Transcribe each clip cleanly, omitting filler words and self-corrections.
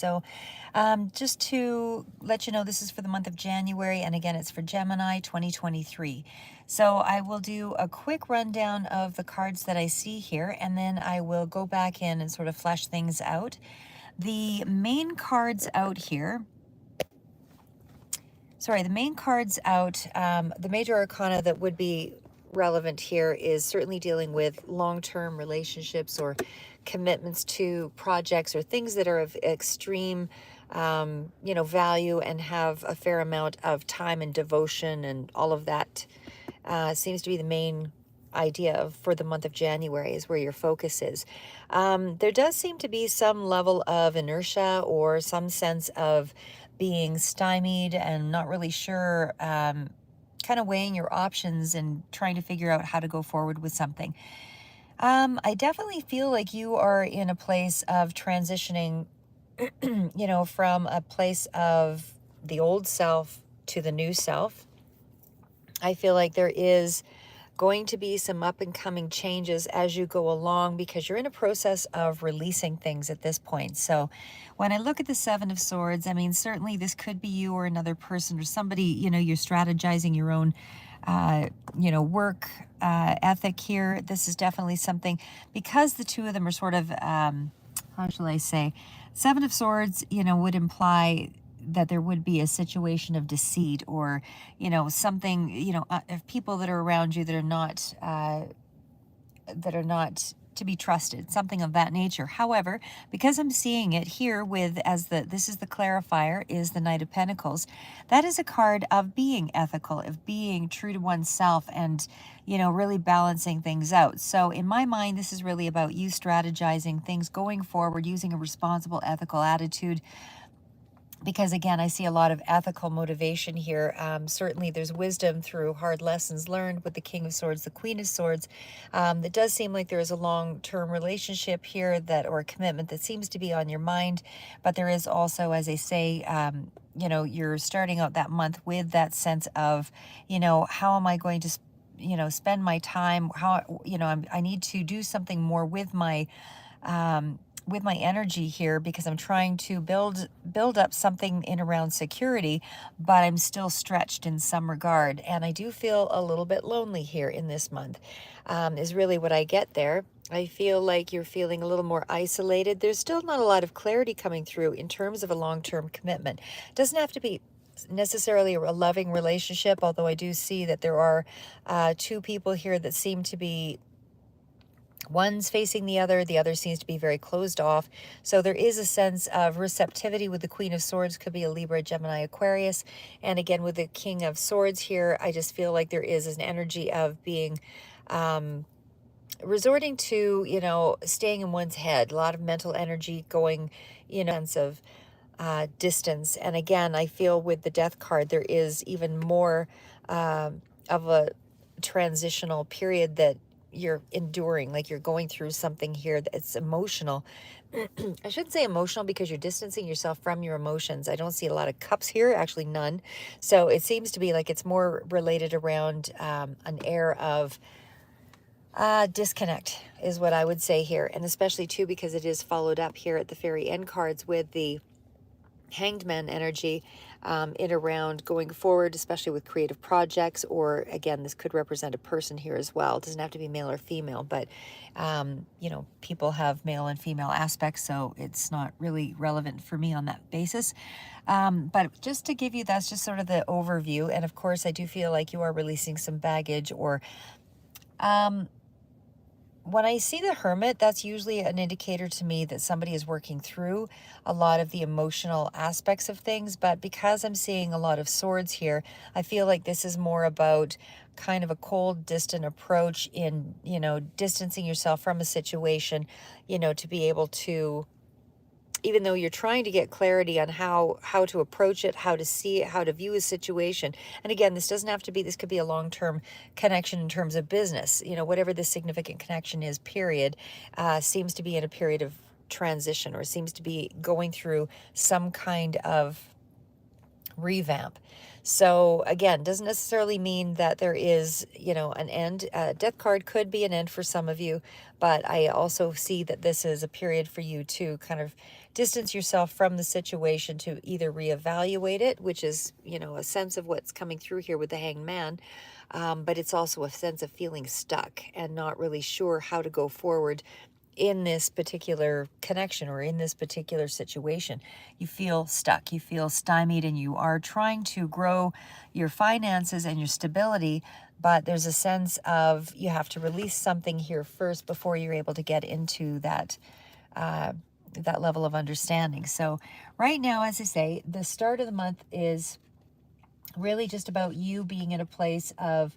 So just to let you know, this is for the month of January, and again, it's for Gemini 2023. So I will do a quick rundown of the cards that I see here, and then I will go back in and sort of flesh things out. The main cards out here, the main cards out, the major arcana that would be relevant here is certainly dealing with long-term relationships or commitments to projects or things that are of extreme value and have a fair amount of time and devotion, and all of that seems to be the main idea for the month of January, is where your focus is. There does seem to be some level of inertia or some sense of being stymied and not really sure, kind of weighing your options and trying to figure out how to go forward with something. I definitely feel like you are in a place of transitioning, from a place of the old self to the new self. I feel like there is going to be some up and coming changes as you go along, because you're in a process of releasing things at this point. So when I look at the Seven of Swords, I mean, certainly this could be you or another person or somebody, you're strategizing your own work ethic here. This is definitely something, because the two of them are sort of, how shall I say, Seven of Swords, would imply that there would be a situation of deceit, or something, of people that are around you that are not to be trusted, something of that nature. However, because I'm seeing it here with, this is the clarifier, is the Knight of Pentacles. That is a card of being ethical, of being true to oneself, and really balancing things out. So in my mind, this is really about you strategizing things going forward, using a responsible, ethical attitude, because again, I see a lot of ethical motivation here. Certainly there's wisdom through hard lessons learned with the King of Swords, the Queen of Swords. It does seem like there is a long-term relationship here, or a commitment that seems to be on your mind. But there is also, as I say, you're starting out that month with that sense of, how am I going to, spend my time? How, I need to do something more with my energy here, because I'm trying to build up something in around security, but I'm still stretched in some regard. And I do feel a little bit lonely here in this month, is really what I get there. I feel like you're feeling a little more isolated. There's still not a lot of clarity coming through in terms of a long-term commitment. It doesn't have to be necessarily a loving relationship, although I do see that there are two people here that seem to be, one's facing the other seems to be very closed off. So there is a sense of receptivity with the Queen of Swords, could be a Libra, Gemini, Aquarius. And again, with the King of Swords here, I just feel like there is an energy of being, resorting to, staying in one's head, a lot of mental energy going, sense of distance. And again, I feel with the Death card, there is even more of a transitional period that you're enduring, like you're going through something here that's emotional. I shouldn't say emotional, because you're distancing yourself from your emotions. I don't see a lot of cups here, actually none. So it seems to be like it's more related around an air of disconnect is what I would say here. And especially too, because it is followed up here at the very end cards with the Hanged Man energy in around going forward, especially with creative projects, or again, this could represent a person here as well. It doesn't have to be male or female, but people have male and female aspects, so it's not really relevant for me on that basis. But just to give you, that's just sort of the overview. And of course, I do feel like you are releasing some baggage, or when I see the Hermit, that's usually an indicator to me that somebody is working through a lot of the emotional aspects of things. But because I'm seeing a lot of swords here, I feel like this is more about kind of a cold, distant approach in, distancing yourself from a situation, to be able to, even though you're trying to get clarity on how to approach it, how to see it, how to view a situation. And again, this doesn't have to be, this could be a long-term connection in terms of business, whatever the significant connection is, period, seems to be in a period of transition, or seems to be going through some kind of revamp. So again, doesn't necessarily mean that there is, an end. Death card could be an end for some of you, but I also see that this is a period for you to kind of distance yourself from the situation to either reevaluate it, which is, a sense of what's coming through here with the Hanged Man. But it's also a sense of feeling stuck and not really sure how to go forward in this particular connection or in this particular situation. You feel stuck, you feel stymied, and you are trying to grow your finances and your stability, but there's a sense of you have to release something here first before you're able to get into that level of understanding. So right now, as I say, the start of the month is really just about you being in a place of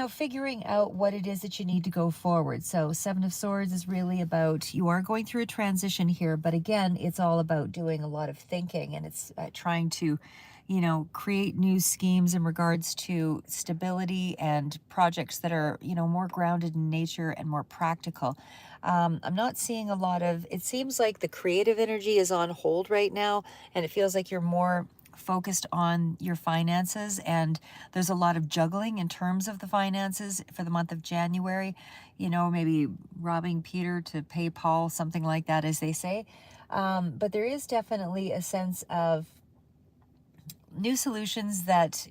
figuring out what it is that you need to go forward. So Seven of Swords is really about, you are going through a transition here, but again, it's all about doing a lot of thinking, and it's trying to, create new schemes in regards to stability and projects that are, more grounded in nature and more practical. I'm not seeing a lot of, it seems like the creative energy is on hold right now, and it feels like you're more focused on your finances, and there's a lot of juggling in terms of the finances for the month of January, maybe robbing Peter to pay Paul, something like that, as they say. But there is definitely a sense of new solutions that,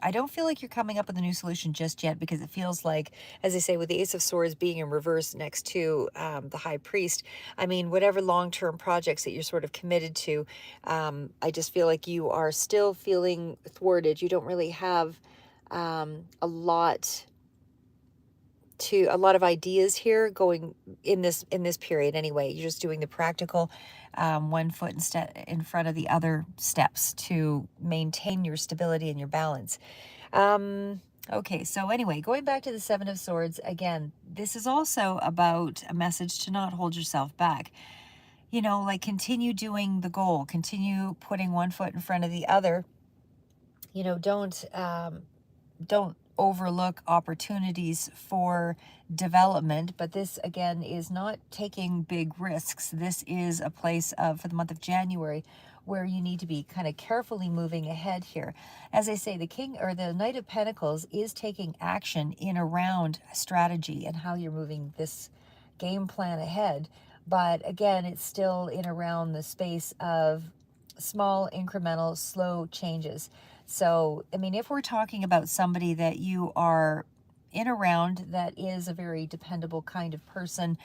I don't feel like you're coming up with a new solution just yet, because it feels like, as I say, with the Ace of Swords being in reverse next to the High Priest, I mean, whatever long-term projects that you're sort of committed to, I just feel like you are still feeling thwarted. You don't really have a lot of ideas here going in this period anyway. You're just doing the practical, one foot in front of the other steps to maintain your stability and your balance. Okay, so anyway, going back to the Seven of Swords, again, this is also about a message to not hold yourself back. Like, continue doing the goal, continue putting one foot in front of the other. Don't overlook opportunities for development, but this again is not taking big risks. This is a place for the month of January, where you need to be kind of carefully moving ahead here. As I say, the King or the Knight of Pentacles is taking action in around strategy and how you're moving this game plan ahead. But again, it's still in around the space of small, incremental, slow changes. So, I mean, if we're talking about somebody that you are in around that is a very dependable kind of person,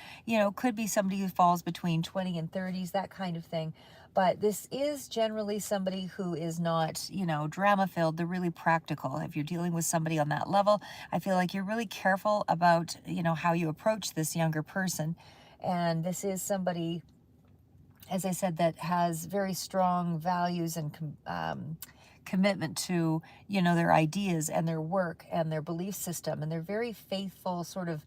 could be somebody who falls between 20 and 30s, that kind of thing. But this is generally somebody who is not, drama filled. They're really practical. If you're dealing with somebody on that level, I feel like you're really careful about, how you approach this younger person. And this is somebody, as I said, that has very strong values and commitment to, their ideas and their work and their belief system, and they're very faithful sort of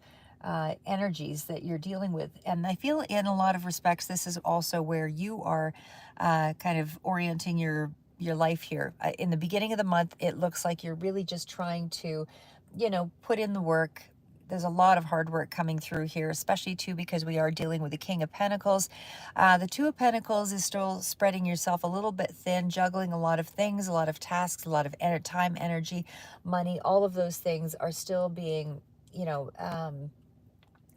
energies that you're dealing with. And I feel in a lot of respects, this is also where you are kind of orienting your life here. In the beginning of the month, it looks like you're really just trying to, put in the work. There's a lot of hard work coming through here, especially too because we are dealing with the King of Pentacles. The Two of Pentacles is still spreading yourself a little bit thin, juggling a lot of things, a lot of tasks, a lot of time, energy, money. All of those things are still being,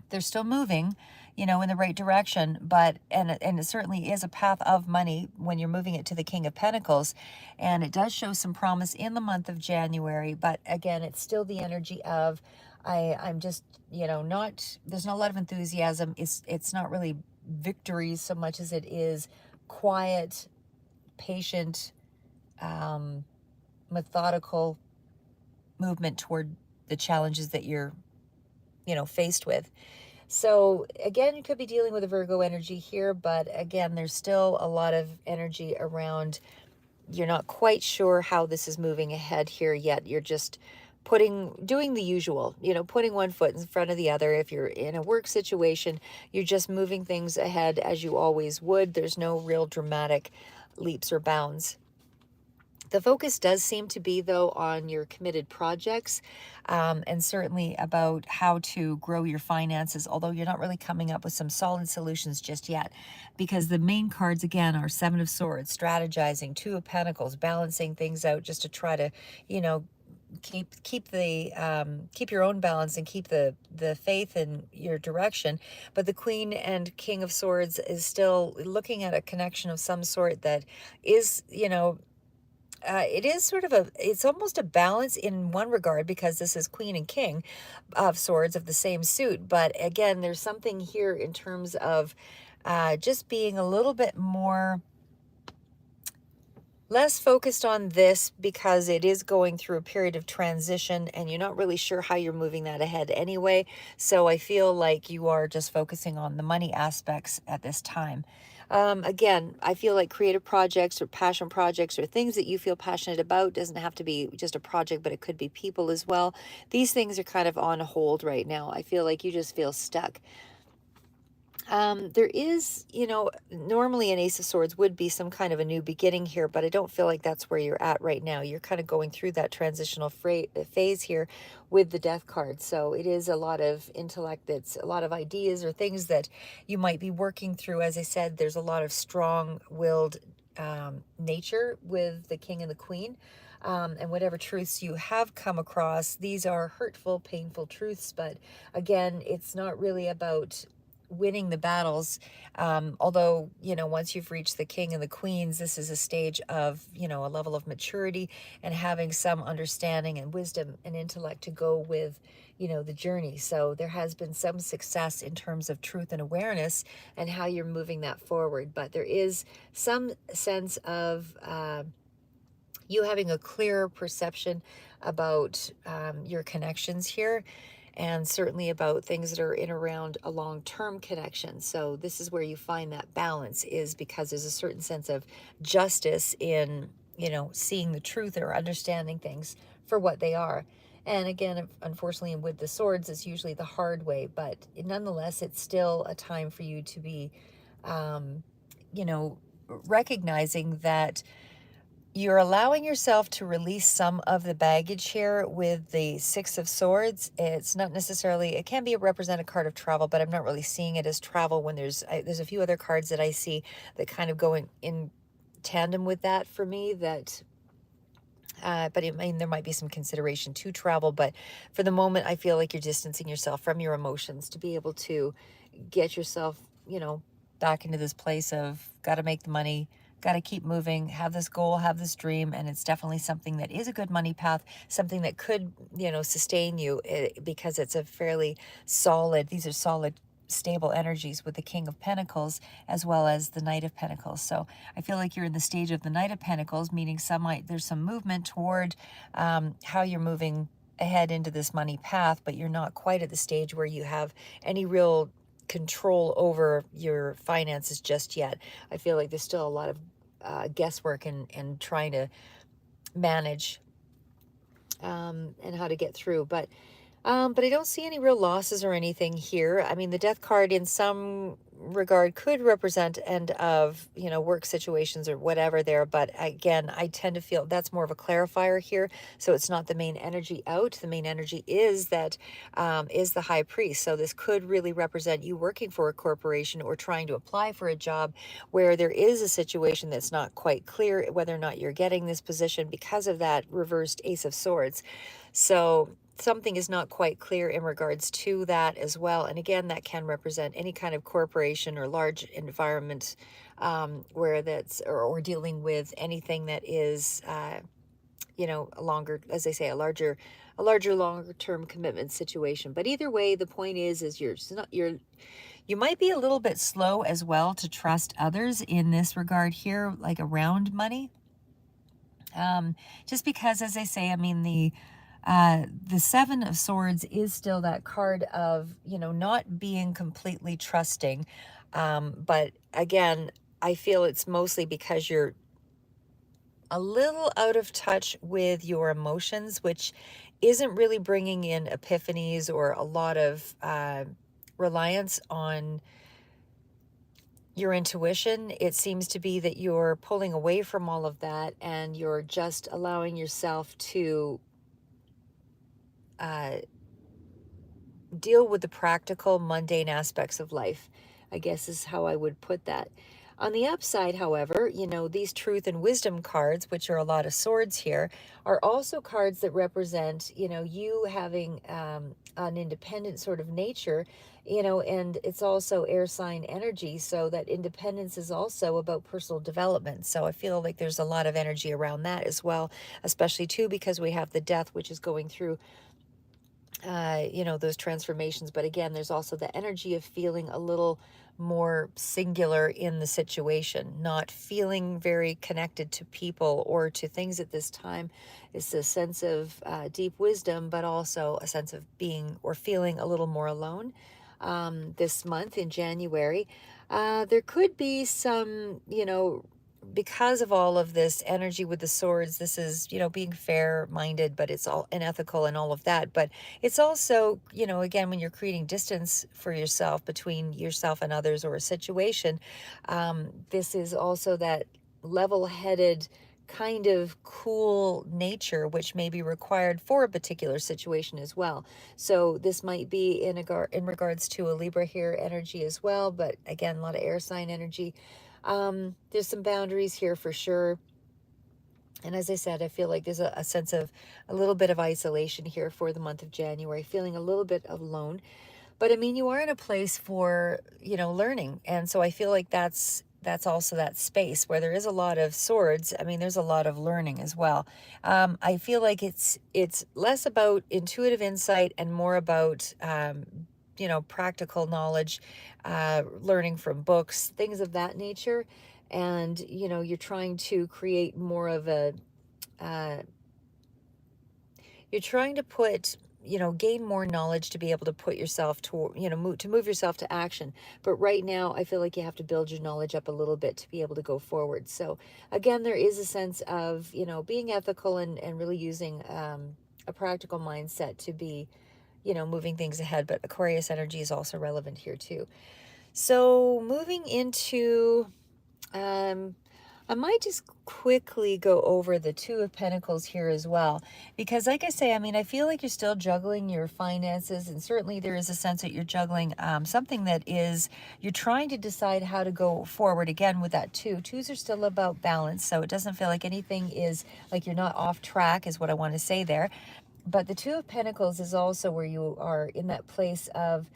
they're still moving, in the right direction, but and it certainly is a path of money when you're moving it to the King of Pentacles, and it does show some promise in the month of January. But again, it's still the energy of I'm just, not, there's not a lot of enthusiasm. It's not really victories so much as it is quiet, patient, methodical movement toward the challenges that you're, faced with. So again, you could be dealing with a Virgo energy here, but again, there's still a lot of energy around. You're not quite sure how this is moving ahead here yet. You're just doing the usual, putting one foot in front of the other. If you're in a work situation, you're just moving things ahead as you always would. There's no real dramatic leaps or bounds. The focus does seem to be, though, on your committed projects, and certainly about how to grow your finances, although you're not really coming up with some solid solutions just yet, because the main cards, again, are Seven of Swords, strategizing, Two of Pentacles, balancing things out just to try to, keep your own balance and keep the faith in your direction. But the Queen and King of Swords is still looking at a connection of some sort that is, it is sort of it's almost a balance in one regard, because this is Queen and King of Swords of the same suit. But again, there's something here in terms of just being a little bit less focused on this, because it is going through a period of transition and you're not really sure how you're moving that ahead anyway. So I feel like you are just focusing on the money aspects at this time. Again, I feel like creative projects or passion projects or things that you feel passionate about, doesn't have to be just a project, but it could be people as well. These things are kind of on hold right now. I feel like you just feel stuck. There is, normally an Ace of Swords would be some kind of a new beginning here, but I don't feel like that's where you're at right now. You're kind of going through that transitional phase here with the Death card. So it is a lot of intellect. It's a lot of ideas or things that you might be working through. As I said, there's a lot of strong-willed nature with the King and the Queen. And whatever truths you have come across, these are hurtful, painful truths. But again, it's not really about winning the battles. Although, once you've reached the King and the Queens, this is a stage of, a level of maturity and having some understanding and wisdom and intellect to go with, the journey. So there has been some success in terms of truth and awareness and how you're moving that forward. But there is some sense of you having a clearer perception about your connections here, and certainly about things that are in around a long-term connection. So this is where you find that balance, is because there's a certain sense of justice in, seeing the truth or understanding things for what they are. And again, unfortunately, with the swords, it's usually the hard way, but nonetheless, it's still a time for you to be, um, recognizing that you're allowing yourself to release some of the baggage here with the Six of Swords. It's not necessarily, it can be a representative card of travel, but I'm not really seeing it as travel when there's a few other cards that I see that kind of go in tandem with that for me, that but there might be some consideration to travel. But for the moment, I feel like you're distancing yourself from your emotions to be able to get yourself, back into this place of got to make the money, got to keep moving, have this goal, have this dream. And it's definitely something that is a good money path, something that could, sustain you, because it's a fairly solid, these are solid, stable energies with the King of Pentacles as well as the Knight of Pentacles. So I feel like you're in the stage of the Knight of Pentacles, meaning there's some movement toward how you're moving ahead into this money path, but you're not quite at the stage where you have any real control over your finances just yet. I feel like there's still a lot of guesswork and trying to manage and how to get through. But I don't see any real losses or anything here. I mean, the Death card in some regard could represent end of, work situations or whatever there. But again, I tend to feel that's more of a clarifier here. So it's not the main energy out. The main energy is that is the High Priest. So this could really represent you working for a corporation or trying to apply for a job where there is a situation that's not quite clear whether or not you're getting this position because of that reversed Ace of Swords. So something is not quite clear in regards to that as well. And again, that can represent any kind of corporation or large environment where that's, or dealing with anything that is, a longer, as I say, a larger, longer term commitment situation. But either way, the point is you might be a little bit slow as well to trust others in this regard here, like around money. Just because, as I say, I mean, the Seven of Swords is still that card of, not being completely trusting. But again, I feel it's mostly because you're a little out of touch with your emotions, which isn't really bringing in epiphanies or a lot of reliance on your intuition. It seems to be that you're pulling away from all of that and you're just allowing yourself to deal with the practical, mundane aspects of life, I guess is how I would put that. On the upside, however, these truth and wisdom cards, which are a lot of swords here, are also cards that represent, you having an independent sort of nature, and it's also air sign energy. So that independence is also about personal development. So I feel like there's a lot of energy around that as well, especially too, because we have the death, which is going through those transformations. But again, there's also the energy of feeling a little more singular in the situation, not feeling very connected to people or to things at this time. It's a sense of deep wisdom, but also a sense of being or feeling a little more alone. This month in January, there could be some, because of all of this energy with the swords. This is, being fair minded, but it's all unethical and all of that. But it's also, again, when you're creating distance for yourself between yourself and others or a situation, this is also that level headed kind of cool nature, which may be required for a particular situation as well. So this might be in regards to a Libra here energy as well, but again, a lot of air sign energy. There's some boundaries here for sure. And as I said, I feel like there's a sense of a little bit of isolation here for the month of January, feeling a little bit alone. But I mean, you are in a place for, learning. And so I feel like that's also that space where there is a lot of swords. I mean, there's a lot of learning as well. I feel like it's less about intuitive insight and more about practical knowledge, learning from books, things of that nature. And, you're trying to create more of uh, you're trying to put, gain more knowledge to be able to put yourself to, move yourself to action. But right now, I feel like you have to build your knowledge up a little bit to be able to go forward. So again, there is a sense of, being ethical and really using a practical mindset to be, moving things ahead. But Aquarius energy is also relevant here too. So moving into, I might just quickly go over the Two of Pentacles here as well, because like I say, I mean, I feel like you're still juggling your finances, and certainly there is a sense that you're juggling something that is, you're trying to decide how to go forward again with that two. Twos are still about balance, so it doesn't feel like anything is, like you're not off track is what I want to say there. But the Two of Pentacles is also where you are in that place of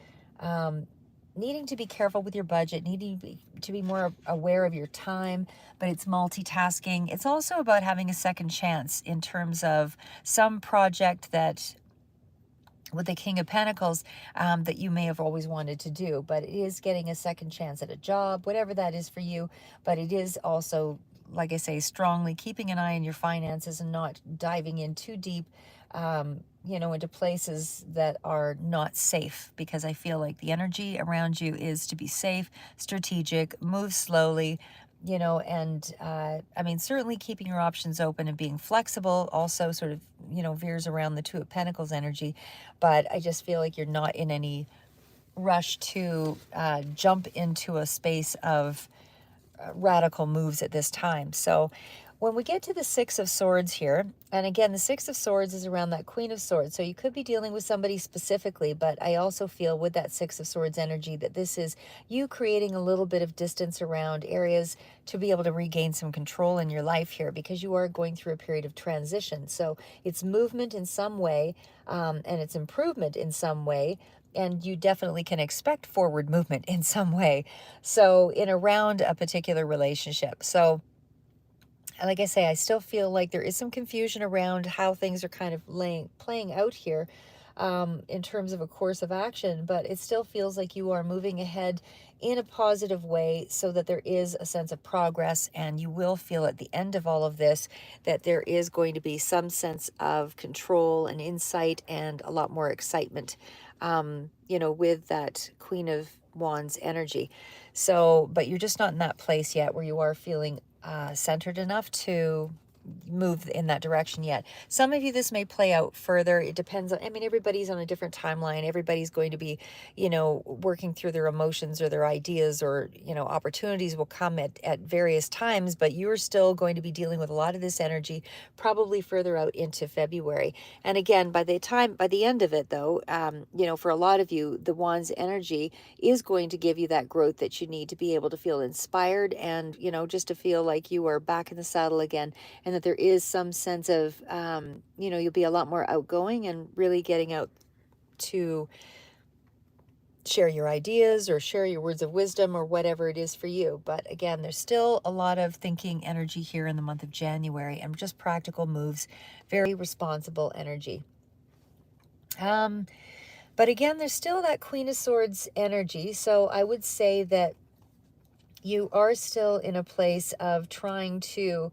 um, needing to be careful with your budget, needing to be more aware of your time, but it's multitasking. It's also about having a second chance in terms of some project that with the King of Pentacles that you may have always wanted to do, but it is getting a second chance at a job, whatever that is for you. But it is also, like I say, strongly keeping an eye on your finances and not diving in too deep, into places that are not safe, because I feel like the energy around you is to be safe, strategic, move slowly, and I mean, certainly keeping your options open and being flexible also sort of, veers around the Two of Pentacles energy. But I just feel like you're not in any rush to jump into a space of radical moves at this time. So when we get to the Six of Swords here, and again, the Six of Swords is around that Queen of Swords. So you could be dealing with somebody specifically, but I also feel with that Six of Swords energy that this is you creating a little bit of distance around areas to be able to regain some control in your life here, because you are going through a period of transition. So it's movement in some way, and it's improvement in some way, and you definitely can expect forward movement in some way. So in around a particular relationship. So like I say, I still feel like there is some confusion around how things are kind of playing out here in terms of a course of action, but it still feels like you are moving ahead in a positive way, so that there is a sense of progress, and you will feel at the end of all of this that there is going to be some sense of control and insight and a lot more excitement, with that Queen of Wands energy. So, but you're just not in that place yet where you are feeling centered enough to, move in that direction yet. Some of you, this may play out further. It depends on, I mean, everybody's on a different timeline. Everybody's going to be, working through their emotions or their ideas, or, opportunities will come at various times, but you're still going to be dealing with a lot of this energy, probably further out into February. And again, by the end of it though, for a lot of you, the Wands energy is going to give you that growth that you need to be able to feel inspired, and, just to feel like you are back in the saddle again, and that there is some sense of, you'll be a lot more outgoing and really getting out to share your ideas or share your words of wisdom or whatever it is for you. But again, there's still a lot of thinking energy here in the month of January, and just practical moves, very responsible energy. But again, there's still that Queen of Swords energy. So I would say that you are still in a place of trying to,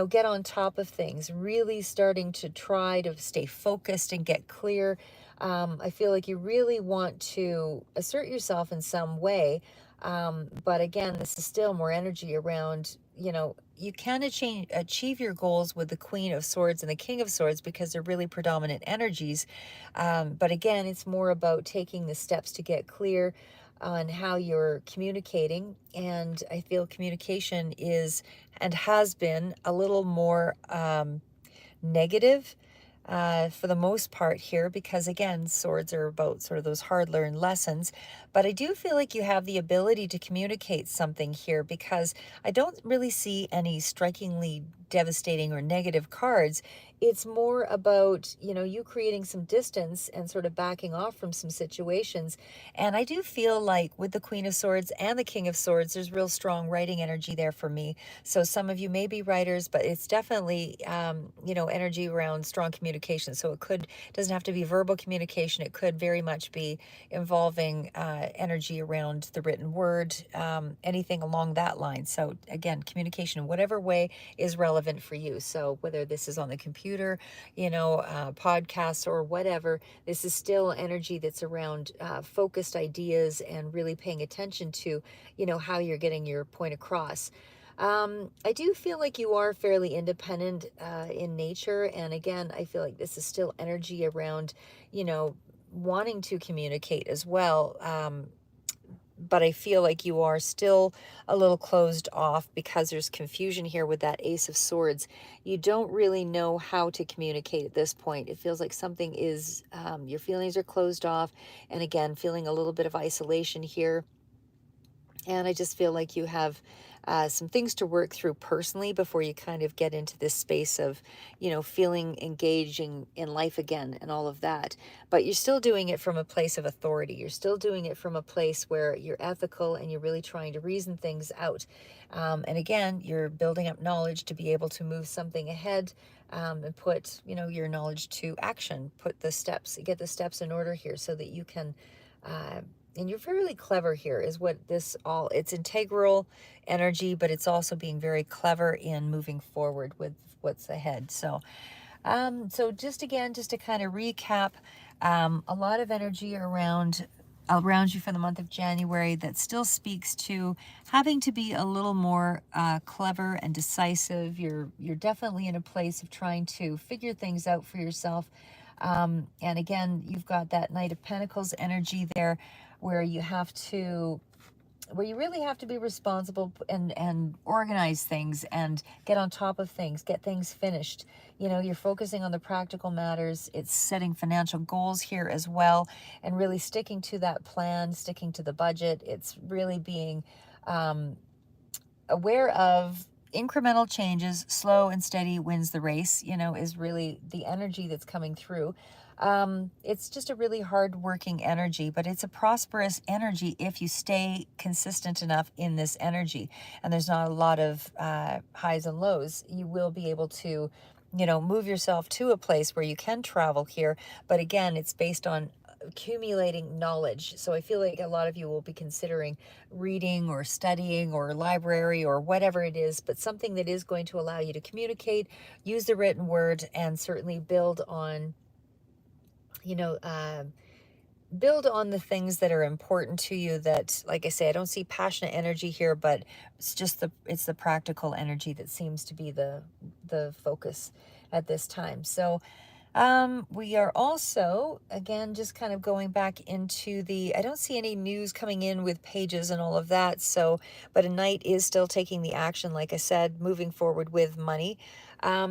get on top of things, really starting to try to stay focused and get clear. I feel like you really want to assert yourself in some way. But again, this is still more energy around, you can achieve your goals with the Queen of Swords and the King of Swords because they're really predominant energies. But again, it's more about taking the steps to get clear on how you're communicating. And I feel communication is and has been a little more negative for the most part here, because again, swords are about sort of those hard learned lessons. But I do feel like you have the ability to communicate something here, because I don't really see any strikingly devastating or negative cards. It's more about, you creating some distance and sort of backing off from some situations. And I do feel like with the Queen of Swords and the King of Swords, there's real strong writing energy there for me. So some of you may be writers, but it's definitely, energy around strong communication. So doesn't have to be verbal communication. It could very much be involving energy around the written word, anything along that line. So again, communication in whatever way is relevant for you. So whether this is on the computer, podcasts or whatever, this is still energy that's around focused ideas and really paying attention to, how you're getting your point across. I do feel like you are fairly independent in nature. And again, I feel like this is still energy around, wanting to communicate as well. But I feel like you are still a little closed off because there's confusion here with that Ace of Swords. You don't really know how to communicate at this point. It feels like something is, your feelings are closed off. And again, feeling a little bit of isolation here. And I just feel like you have some things to work through personally before you kind of get into this space of, feeling engaging in life again and all of that. But you're still doing it from a place of authority. You're still doing it from a place where you're ethical and you're really trying to reason things out. And again, you're building up knowledge to be able to move something ahead, and put, your knowledge to action, get the steps in order here so that you can, and you're fairly clever here is what it's integral energy, but it's also being very clever in moving forward with what's ahead. So, so just to kind of recap, a lot of energy around you for the month of January that still speaks to having to be a little more clever and decisive. You're definitely in a place of trying to figure things out for yourself. And again, you've got that Knight of Pentacles energy there, where you really have to be responsible and organize things and get on top of things, get things finished. You're focusing on the practical matters. It's setting financial goals here as well, and really sticking to that plan, sticking to the budget. It's really being aware of incremental changes. Slow and steady wins the race, is really the energy that's coming through. It's just a really hard working energy, but it's a prosperous energy if you stay consistent enough in this energy. And there's not a lot of highs and lows. You will be able to, move yourself to a place where you can travel here. But again, it's based on accumulating knowledge. So I feel like a lot of you will be considering reading or studying or library or whatever it is, but something that is going to allow you to communicate, use the written word, and certainly build on, build on the things that are important to you. That, like I say, I don't see passionate energy here, but it's the practical energy that seems to be the focus at this time. So we are also, again, just kind of going back into I don't see any news coming in with pages and all of that. So, but a knight is still taking the action, like I said, moving forward with money. I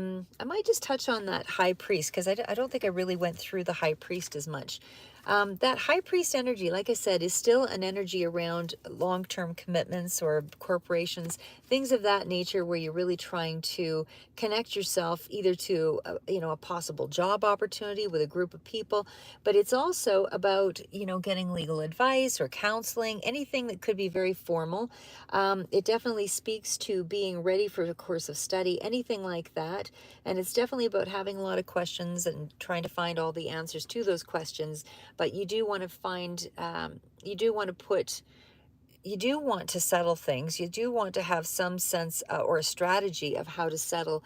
might just touch on that high priest, because I don't think I really went through the high priest as much. That high priest energy, like I said, is still an energy around long-term commitments or corporations, things of that nature, where you're really trying to connect yourself either to a possible job opportunity with a group of people, but it's also about getting legal advice or counseling, anything that could be very formal. It definitely speaks to being ready for a course of study, anything like that. And it's definitely about having a lot of questions and trying to find all the answers to those questions. But you do want to find, you do want to settle things. You do want to have some sense or a strategy of how to settle,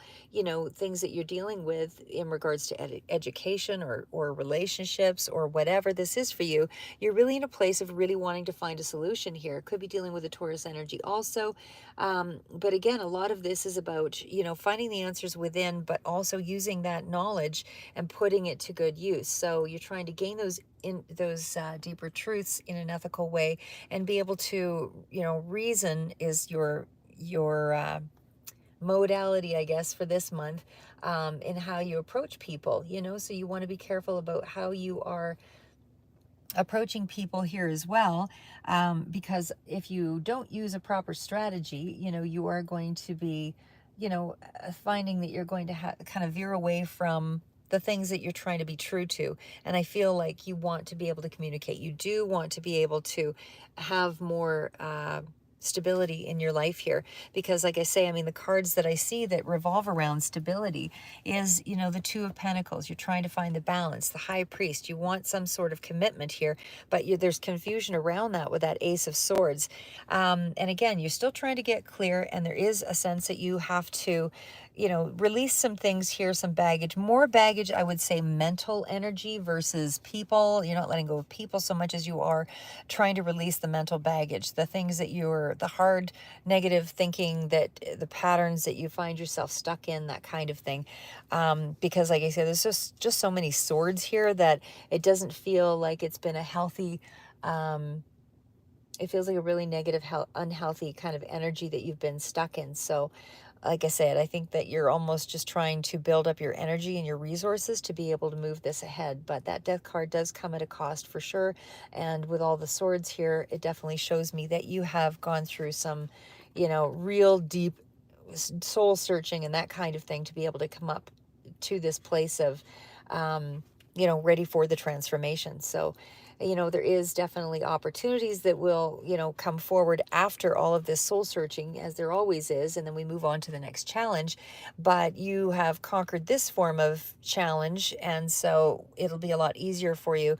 things that you're dealing with in regards to education or relationships or whatever this is for you. You're really in a place of really wanting to find a solution here. Could be dealing with a Taurus energy also. But again, a lot of this is about, finding the answers within, but also using that knowledge and putting it to good use. So you're trying to gain those deeper truths in an ethical way, and be able to, reason is your modality, I guess, for this month, in how you approach people. So you want to be careful about how you are approaching people here as well, because if you don't use a proper strategy, you are going to be, finding that you're going to kind of veer away from the things that you're trying to be true to. And I feel like you want to be able to communicate. You do want to be able to have more stability in your life here, because like I say, I mean, the cards that I see that revolve around stability is, the Two of Pentacles. You're trying to find the balance. The High Priest, you want some sort of commitment here, but there's confusion around that with that Ace of Swords. And again, you're still trying to get clear, and there is a sense that you have to, release some things here, some baggage, more baggage, I would say mental energy versus people. You're not letting go of people so much as you are trying to release the mental baggage, the things that the hard negative thinking, that the patterns that you find yourself stuck in, that kind of thing. Because like I said, there's just so many swords here that it doesn't feel like it's been a healthy, it feels like a really negative, unhealthy kind of energy that you've been stuck in. So like I said, I think that you're almost just trying to build up your energy and your resources to be able to move this ahead. But that death card does come at a cost for sure. And with all the swords here, it definitely shows me that you have gone through some, real deep soul searching and that kind of thing to be able to come up to this place of, ready for the transformation. So, there is definitely opportunities that will, come forward after all of this soul searching, as there always is. And then we move on to the next challenge. But you have conquered this form of challenge. And so it'll be a lot easier for you,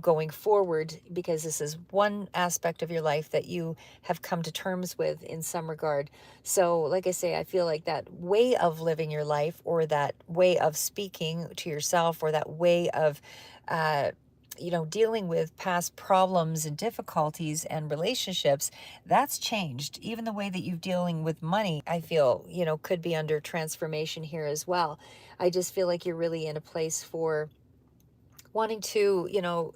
going forward, because this is one aspect of your life that you have come to terms with in some regard. So, like I say, I feel like that way of living your life, or that way of speaking to yourself, or that way of, dealing with past problems and difficulties and relationships, that's changed. Even the way that you're dealing with money, I feel, could be under transformation here as well. I just feel like you're really in a place for wanting to,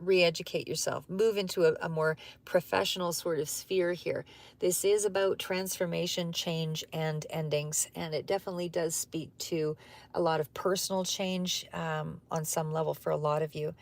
re-educate yourself, move into a more professional sort of sphere here. This is about transformation, change, and endings, and it definitely does speak to a lot of personal change, on some level for a lot of you.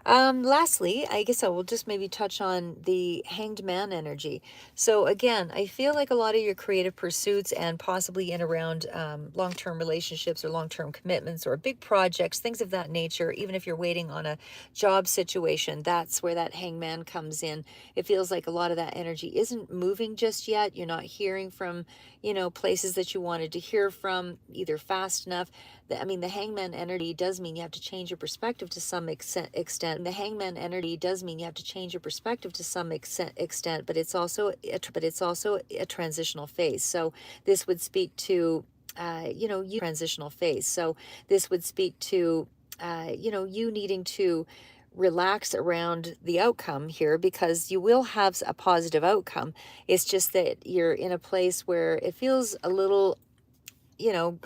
Lastly, I guess I will just maybe touch on the Hanged Man energy. So again, I feel like a lot of your creative pursuits, and possibly in around long-term relationships or long-term commitments or big projects, things of that nature, even if you're waiting on a job situation, that's where that Hangman comes in. It feels like a lot of that energy isn't moving just yet. You're not hearing from, places that you wanted to hear from either fast enough. I mean, the Hangman energy does mean you have to change your perspective to some extent. The Hangman energy does mean you have to change your perspective to some extent, but it's also a transitional phase. So this would speak to, transitional phase. So this would speak to, you needing to relax around the outcome here, because you will have a positive outcome. It's just that you're in a place where it feels a little, you know,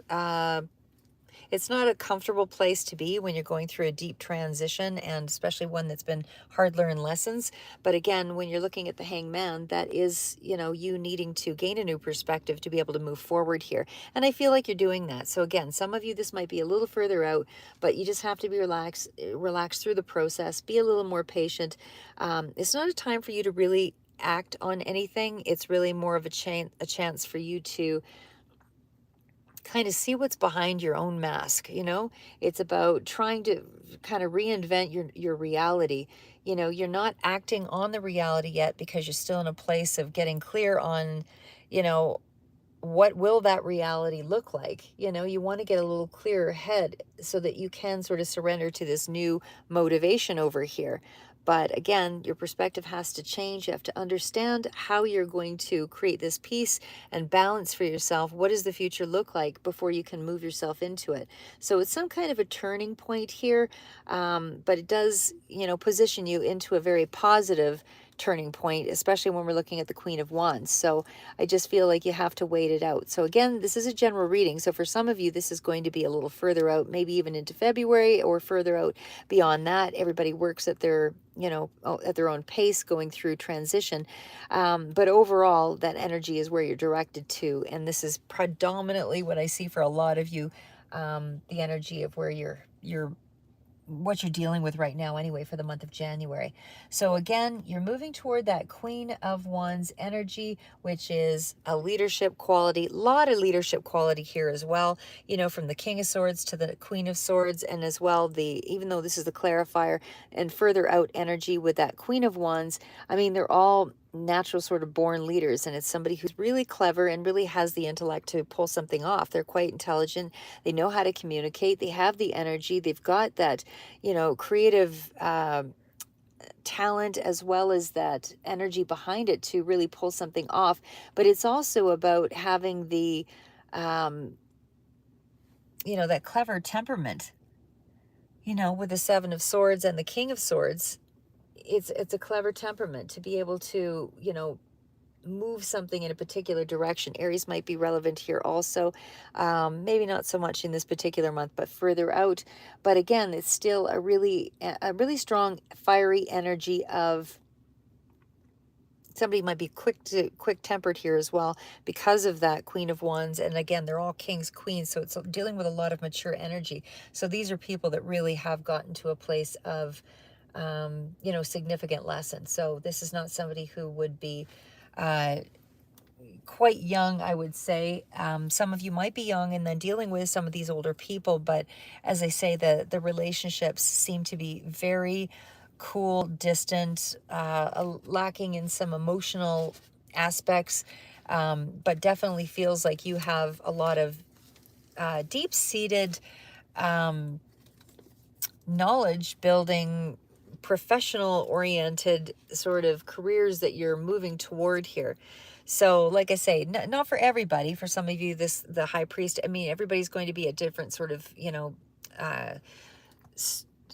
it's not a comfortable place to be when you're going through a deep transition, and especially one that's been hard learned lessons. But again, when you're looking at the hangman, that is, you needing to gain a new perspective to be able to move forward here. And I feel like you're doing that. So again, some of you, this might be a little further out, but you just have to be relaxed through the process, be a little more patient. It's not a time for you to really act on anything. It's really more of a chance for you to kind of see what's behind your own mask. It's about trying to kind of reinvent your reality. You're not acting on the reality yet, because you're still in a place of getting clear on, you know what will that reality look like. You want to get a little clearer head so that you can sort of surrender to this new motivation over here. But again, your perspective has to change. You have to understand how you're going to create this peace and balance for yourself. What does the future look like before you can move yourself into it? So it's some kind of a turning point here, but it does, position you into a very positive turning point, especially when we're looking at the Queen of Wands. So I just feel like you have to wait it out. So again, this is a general reading. So for some of you, this is going to be a little further out, maybe even into February or further out beyond that. Everybody works at their, at their own pace going through transition. But overall, that energy is where you're directed to. And this is predominantly what I see for a lot of you, the energy of where you're what you're dealing with right now anyway for the month of January. So again, you're moving toward that Queen of Wands energy, which is a leadership quality, a lot of leadership quality here as well, from the King of Swords to the Queen of Swords, and as well, even though this is the clarifier and further out energy with that Queen of Wands, I mean, they're all natural sort of born leaders, and it's somebody who's really clever and really has the intellect to pull something off. They're quite intelligent. They know how to communicate. They have the energy. They've got that, creative talent, as well as that energy behind it to really pull something off. But it's also about having the, that clever temperament, with the Seven of Swords and the King of Swords. It's a clever temperament to be able to, move something in a particular direction. Aries might be relevant here also. Maybe not so much in this particular month, but further out. But again, it's still a really strong, fiery energy of somebody might be quick-tempered here as well, because of that Queen of Wands. And again, they're all kings, queens, so it's dealing with a lot of mature energy. So these are people that really have gotten to a place of significant lesson. So this is not somebody who would be quite young, I would say. Some of you might be young and then dealing with some of these older people, but as I say, the relationships seem to be very cool, distant, lacking in some emotional aspects, but definitely feels like you have a lot of deep-seated knowledge building, professional oriented sort of careers that you're moving toward here. So like I say, not for everybody. For some of you, the High Priest, I mean, everybody's going to be at different sort of,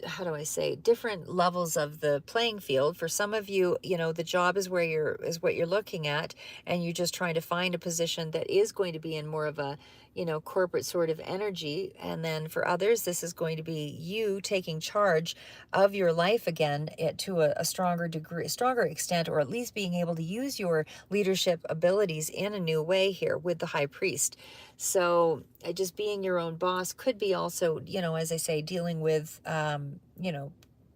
how do I say, different levels of the playing field. For some of you, the job is what you're looking at, and you're just trying to find a position that is going to be in more of a, corporate sort of energy. And then for others, this is going to be you taking charge of your life again, to a stronger degree, a stronger extent, or at least being able to use your leadership abilities in a new way here with the High Priest. So just being your own boss could be also, as I say, dealing with,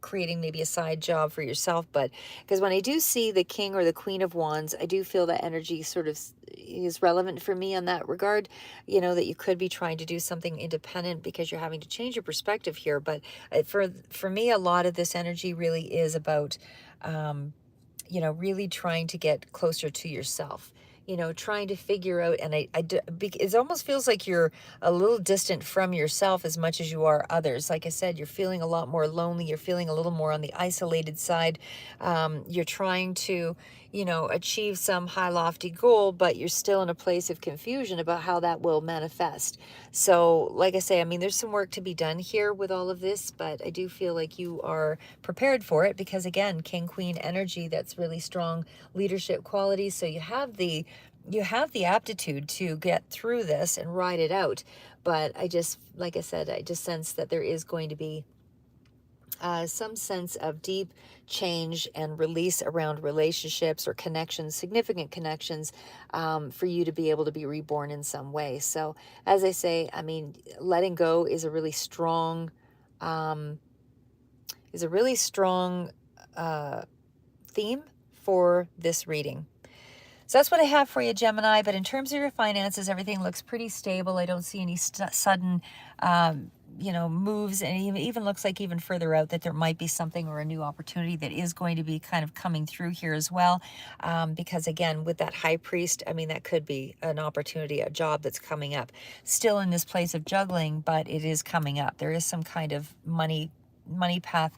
creating maybe a side job for yourself. But because when I do see the King or the Queen of Wands, I do feel that energy sort of is relevant for me on that regard, that you could be trying to do something independent because you're having to change your perspective here. But for me, a lot of this energy really is about, really trying to get closer to yourself. Trying to figure out, and it almost feels like you're a little distant from yourself as much as you are others. Like I said, you're feeling a lot more lonely. You're feeling a little more on the isolated side. You're trying to, achieve some high lofty goal, but you're still in a place of confusion about how that will manifest. So, like I say, I mean, there's some work to be done here with all of this, but I do feel like you are prepared for it because, again, King Queen energy, that's really strong leadership qualities. So you have the aptitude to get through this and ride it out. But like I said, I just sense that there is going to be some sense of deep change and release around relationships or connections, significant connections, for you to be able to be reborn in some way. So, as I say, I mean, letting go is a really strong, um, is a really strong uh, theme for this reading. So that's what I have for you, Gemini. But in terms of your finances, everything looks pretty stable. I don't see any sudden, moves, and even looks like even further out that there might be something or a new opportunity that is going to be kind of coming through here as well. Because again, with that high priest, I mean, that could be an opportunity, a job that's coming up. Still in this place of juggling, but it is coming up. There is some kind of money path.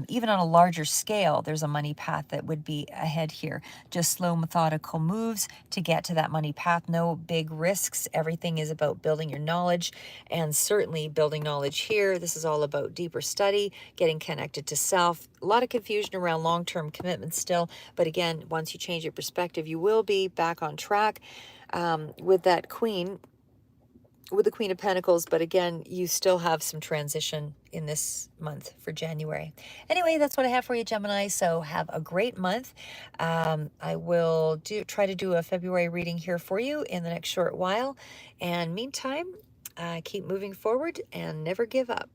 Even on a larger scale, there's a money path that would be ahead here. Just slow, methodical moves to get to that money path. No big risks. Everything is about building your knowledge, and certainly building knowledge here. This is all about deeper study, getting connected to self. A lot of confusion around long-term commitments still, but again, once you change your perspective, you will be back on track. With that queen, with the Queen of Pentacles, but again, you still have some transition in this month for January. Anyway, that's what I have for you, Gemini. So have a great month. I will try to do a February reading here for you in the next short while. And meantime, keep moving forward and never give up.